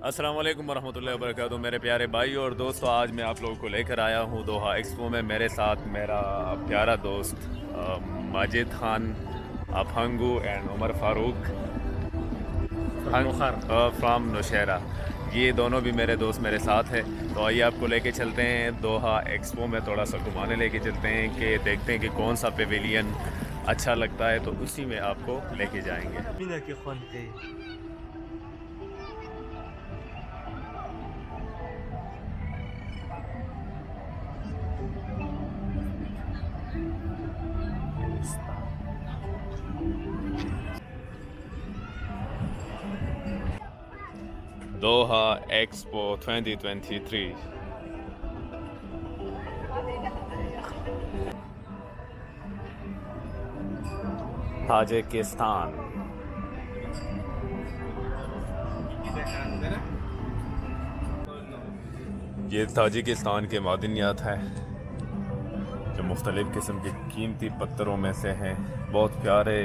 अस्सलाम वालेकुम रहमतुल्लाहि व बरकातुहू मेरे प्यारे भाई और दोस्तों, आज मैं आप लोगों को लेकर आया हूँ दोहा एक्सपो में। मेरे साथ मेरा प्यारा दोस्त माजिद खान अफहंगू एंड उमर फारूक फ्राम नौशहरा। ये दोनों भी मेरे दोस्त मेरे साथ हैं। तो आइए आपको लेके चलते हैं दोहा एक्सपो में, थोड़ा सा घुमाने लेके चलते हैं कि देखते हैं कि कौन सा पेविलियन अच्छा लगता है, तो उसी में आपको लेके जाएंगे। दोहा एक्सपो 2023। ताजिकिस्तान। ये ताजिकिस्तान के मादनियात है जो मुख्तलिफ़ किस्म के कीमती पत्थरों में से हैं। बहुत प्यारे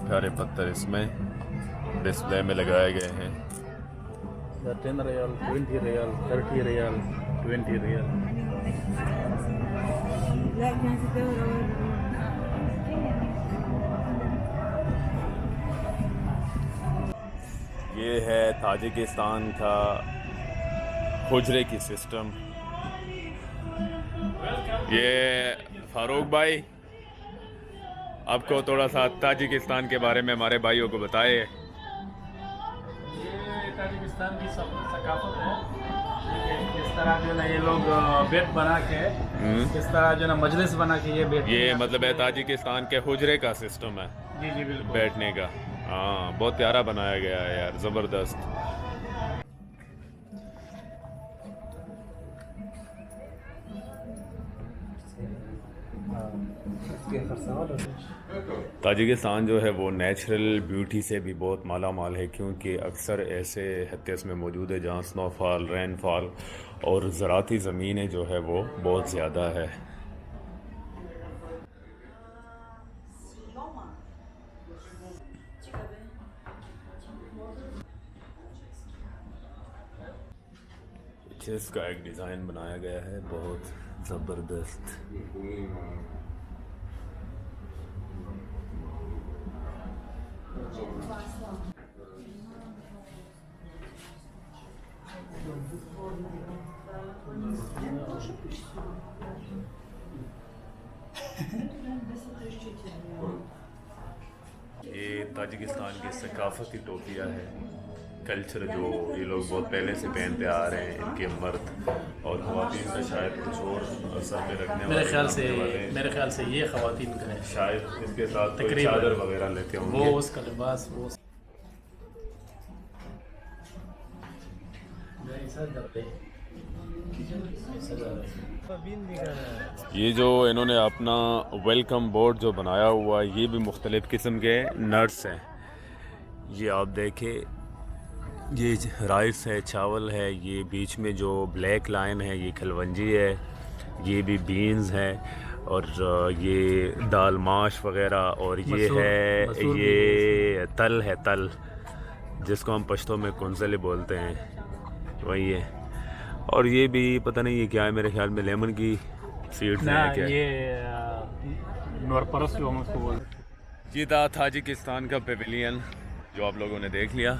प्यारे पत्थर इसमें डिस्प्ले में लगाए गए हैं। 10 रियाल, 20 रियाल, 30 रियाल, 20 रियाल। ये है ताजिकिस्तान का हुजरे की सिस्टम। ये फारूक भाई, आपको थोड़ा सा ताजिकिस्तान के बारे में हमारे भाइयों को बताए। ताजिकिस्तान की सकाफत है। इस तरह जो ना ये लोग बेड बना के, इस तरह जो ना मजलिस बना के ये मतलब है ताजिकिस्तान के हुजरे का सिस्टम है। जी जी बिल्कुल। बैठने का। हाँ, बहुत प्यारा बनाया गया है यार, ज़बरदस्त। ताजिकिस्तान जो है वो नेचुरल ब्यूटी से भी बहुत माला माल है, क्योंकि अक्सर ऐसे हत्यास में मौजूद है जहाँ स्नोफॉल, रेनफॉल और ज़राती ज़मीनें जो है वो बहुत ज़्यादा है। इसका एक डिज़ाइन बनाया गया है बहुत ज़बरदस्त। ये ताजिकिस्तान की सकाफती टोपियाँ है, कल्चर जो ये लोग बहुत पहले से पहनते आ रहे हैं। इनके मर्द और ख़वातीन का शायद कुछ और सर में रखने मेरे ख्याल से ये ख़वातीन का है। शायद इसके साथ कोई चादर वगैरह लेते होंगे। वो उसका लिबास वो ये जो इन्होंने अपना वेलकम बोर्ड जो बनाया हुआ है, ये भी मुख्तलिफ़ किस्म के नट्स हैं। ये आप देखें, ये राइस है, चावल है, ये बीच में जो ब्लैक लाइन है ये खलवंजी है, ये भी बीन्स है, और ये दाल माश वगैरह, और ये है ये तल है, तल जिसको हम पश्तो में कुंजले बोलते हैं, वही है। और ये भी पता नहीं ये क्या है, मेरे ख्याल में लेमन की सीड्स हैं क्या? ये नोरपरस जो हम उसको बोलते हैं। ये था ताजिकिस्तान का पेविलियन जो आप लोगों ने देख लिया।